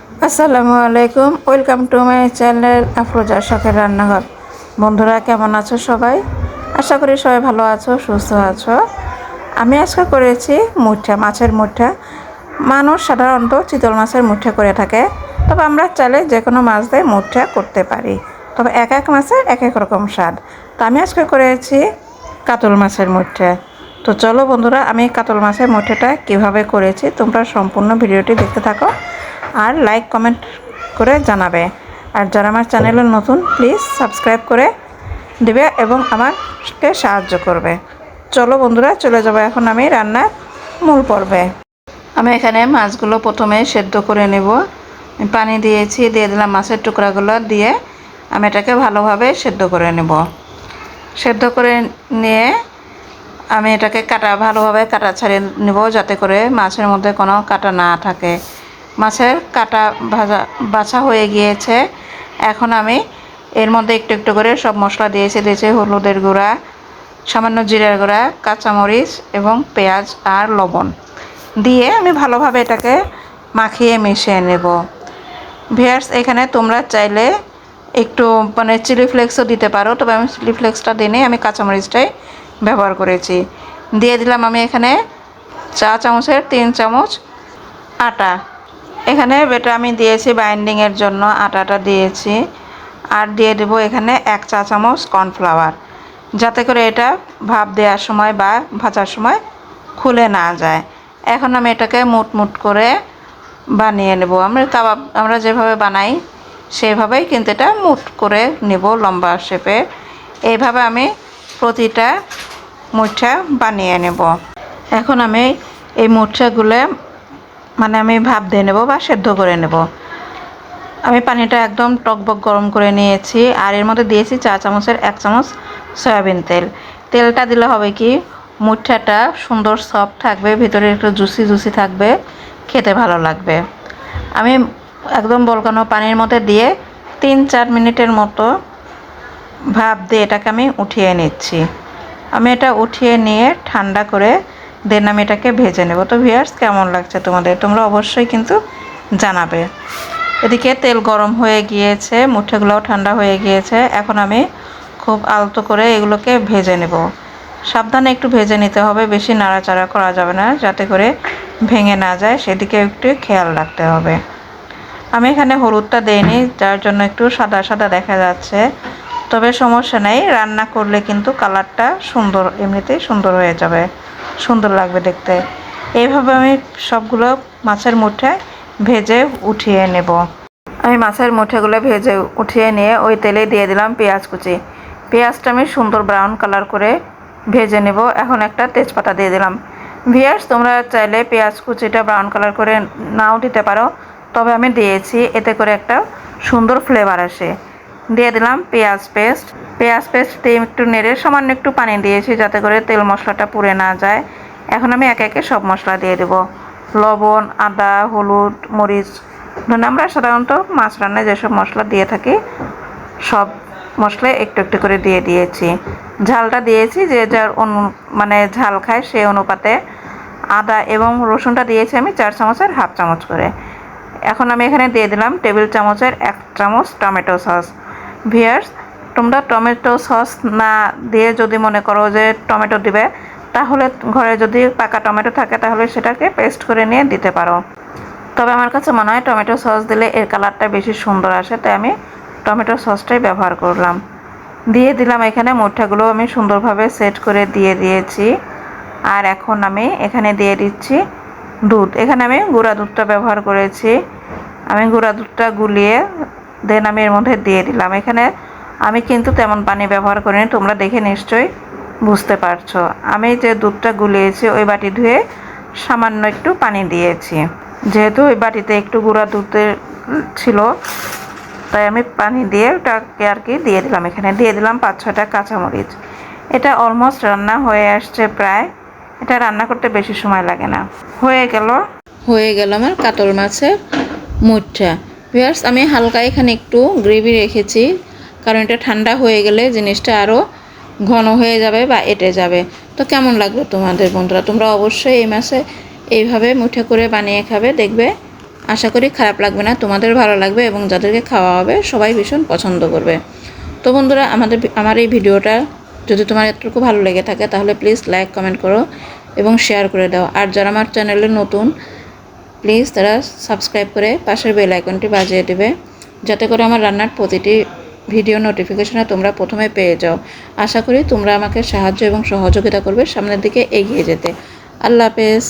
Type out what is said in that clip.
আসসালামু আলাইকুম, welcome to my channel Afroza শখের রান্নাঘর। বন্ধুরা কেমন আছো সবাই? আশা করি সবাই ভালো আছো, সুস্থ আছো। আমি আজকে করেছি মুঠা, মাছের মুঠা। মানুষ সাধারণত চিতল মাছের মুঠা করে থাকে, তবে আমরা চাইলে যে কোনো মাছ দিয়ে মুঠা করতে পারি, তবে এক এক মাছের এক এক রকম স্বাদ। তো আমি আজকে করেছি কাতল মাছের মুঠা। তো চলো বন্ধুরা, আমি কাতল মাছের মুঠাটা কীভাবে করেছি তোমরা সম্পূর্ণ ভিডিওটি দেখতে থাকো আর লাইক কমেন্ট করে জানাবে। আর যারা আমার চ্যানেলে নতুন, প্লিজ সাবস্ক্রাইব করে দেবে এবং আমাকে সাহায্য করবে। চলো বন্ধুরা, চলে যাবো এখন আমি রান্নার মূল পর্বে। আমি এখানে মাছগুলো প্রথমে সেদ্ধ করে নেব। পানি দিয়েছি, দিয়ে দিলাম মাছের টুকরাগুলো, দিয়ে আমি এটাকে ভালোভাবে সেদ্ধ করে নেব। সেদ্ধ করে নিয়ে আমি এটাকে ভালোভাবে কাটা ছাড়িয়ে নেব, যাতে করে মাছের মধ্যে কোনো কাটা না থাকে। মাছের কাটা বাছা হয়ে গিয়েছে। এখন আমি এর মধ্যে একটু একটু করে সব মশলা দিয়েছি হলুদের গুঁড়া, সামান্য জিরার গুঁড়া, কাঁচামরিচ এবং পেঁয়াজ আর লবণ দিয়ে আমি ভালোভাবে এটাকে মাখিয়ে মিশিয়ে নেব। ভিউয়ার্স, এখানে তোমরা চাইলে একটু চিলি ফ্লেক্সও দিতে পারো, তবে আমি চিলি ফ্লেক্সটা দিইনি, আমি কাঁচামরিচটাই ব্যবহার করেছি। দিয়ে দিলাম আমি এখানে চা চামচের 3 চামচ আটা। এখানে এটা আমি দিয়েছি বাইন্ডিংয়ের জন্য, আটাটা দিয়েছি। আর দিয়ে দেবো এখানে 1 চা চামচ কর্নফ্লাওয়ার, যাতে করে এটা ভাপ দেওয়ার সময় বা ভাজার সময় খুলে না যায়। এখন আমি এটাকে মুট করে বানিয়ে নেব। আমরা যেভাবে বানাই সেভাবেই কিন্তু এটা মুট করে নেব, লম্বা শেপে। এইভাবে আমি প্রতিটা মুঠা বানিয়ে নেব। এখন আমি এই মুঠাগুলো আমি ভাপ দিয়ে নেব বা সেদ্ধ করে নেব। আমি পানিটা একদম টকবক গরম করে নিয়েছি, আর এর মধ্যে দিয়েছি চা চামচের 1 চামচ সয়াবিন তেল। তেলটা দিলে হবে কি, মুঠাটা সুন্দর সফট থাকবে, ভিতরে একটু জুসি থাকবে, খেতে ভালো লাগবে। আমি একদম বলকানো পানির মধ্যে দিয়ে 3-4 মিনিটের মতো ভাপ দিয়ে এটাকে আমি উঠিয়ে নিচ্ছি। আমি এটা উঠিয়ে নিয়ে ঠান্ডা করে দেন আমি এটাকে ভেজে নেব। তো ভিউয়ার্স, কেমন লাগছে তোমাদের, তোমরা অবশ্যই কিন্তু জানাবে। এদিকে তেল গরম হয়ে গিয়েছে, মুঠাগুলোও ঠান্ডা হয়ে গিয়েছে। এখন আমি খুব আলতো করে এগুলোকে ভেজে নেব। সাবধানে একটু ভেজে নিতে হবে, বেশি নাড়াচাড়া করা যাবে না, যাতে করে ভেঙে না যায়, সেদিকে একটু খেয়াল রাখতে হবে। আমি এখানে হলুদটা দেইনি, যার জন্য একটু সাদা সাদা দেখা যাচ্ছে, তবে সমস্যা নেই, রান্না করলে কিন্তু কালারটা সুন্দর, এমনিতেই সুন্দর হয়ে যাবে, সুন্দর লাগবে দেখতে। এইভাবে আমি সবগুলো মাছের মুঠায় ভেজে উঠিয়ে নেব। আমি মাছের মুঠাগুলো ভেজে উঠিয়ে নিয়ে ওই তেলে দিয়ে দিলাম পেঁয়াজ কুচি। পেঁয়াজটা আমি সুন্দর ব্রাউন কালার করে ভেজে নেব। এখন একটা তেজপাতা দিয়ে দিলাম। ভিউয়ার্স, তোমরা চাইলে পেঁয়াজ কুচিটা ব্রাউন কালার করে নাও দিতে পারো, তবে আমি দিয়েছি, এতে করে একটা সুন্দর ফ্লেভার আসে। দিয়ে দিলাম পেঁয়াজ পেস্ট দিয়ে একটু নেড়ে সামান্য একটু পানি দিয়েছি, যাতে করে তেল মশলাটা পুড়ে না যায়। এখন আমি একে একে সব মশলা দিয়ে দেব। লবণ, আদা, হলুদ, মরিচ, আমরা সাধারণত মাছ রান্নায় যেসব মশলা দিয়ে থাকি সব মশলা একটু একটু করে দিয়ে দিয়েছি। ঝালটা দিয়েছি যে যার ঝাল খায় সেই অনুপাতে। আদা এবং রসুনটা দিয়েছি আমি 4 চামচের হাফ চামচ করে। এখন আমি এখানে দিয়ে দিলাম টেবিল চামচের 1 চামচ টমেটো সস। ভিউয়ার্স, তোমরা টমেটো সস না দিয়ে যদি মনে করো যে টমেটো দিবে, তাহলে ঘরে যদি পাকা টমেটো থাকে তাহলে সেটাকে পেস্ট করে নিয়ে দিতে পারো। তবে আমার কাছে মনে হয় টমেটো সস দিলে এর কালারটা বেশি সুন্দর আসে, তাই আমি টমেটো সসটাই ব্যবহার করলাম। দিয়ে দিলাম এখানে মুঠাগুলো আমি সুন্দরভাবে সেট করে দিয়ে দিয়েছি। আর এখন আমি এখানে দিয়ে দিচ্ছি দুধ। এখানে আমি গুঁড়া দুধটা ব্যবহার করেছি। আমি গুঁড়া দুধটা গুলিয়ে দেন আমি এর মধ্যে দিয়ে দিলাম। এখানে আমি কিন্তু তেমন পানি ব্যবহার করিনি, তোমরা দেখে নিশ্চয়ই বুঝতে পারছো। আমি যে দুধটা গুলিয়েছি ওই বাটি ধুয়ে সামান্য একটু পানি দিয়েছি, যেহেতু ওই বাটিতে একটু গুঁড়া দুধের ছিল, তাই আমি পানি দিয়ে ওটাকে আর কি দিয়ে দিলাম। এখানে দিয়ে দিলাম 5-6টা কাঁচামরিচ। এটা অলমোস্ট রান্না হয়ে আসছে প্রায়। এটা রান্না করতে বেশি সময় লাগে না। হয়ে গেল আমার কাতল মাছের মুঠা। ভিউয়ার্স, আমি হালকা এখানে একটু গ্রেভি রেখেছি, কারণ এটা ঠান্ডা হয়ে গেলে জিনিসটা আরও ঘন হয়ে যাবে বা এঁটে যাবে। তো কেমন লাগলো তোমাদের বন্ধুরা? তোমরা অবশ্যই এই মাছে এইভাবে মুঠা করে বানিয়ে খাবে, দেখবে আশা করি খারাপ লাগবে না, তোমাদের ভালো লাগবে এবং যাদেরকে খাওয়া হবে সবাই ভীষণ পছন্দ করবে। তো বন্ধুরা, আমার এই ভিডিওটা যদি তোমার এতটুকু ভালো লেগে থাকে তাহলে প্লিজ লাইক কমেন্ট করো এবং শেয়ার করে দাও। আর যারা আমার চ্যানেলে নতুন প্লিজ তারা সাবস্ক্রাইব করে পাশের বেল আইকনটি বাজিয়ে দেবে, যাতে করে আমার রান্নার প্রতিটি ভিডিও নোটিফিকেশনে তোমরা প্রথমে পেয়ে যাও। আশা করি তোমরা আমাকে সাহায্য এবং সহযোগিতা করবে সামনের দিকে এগিয়ে যেতে। আল্লাহ হাফেজ।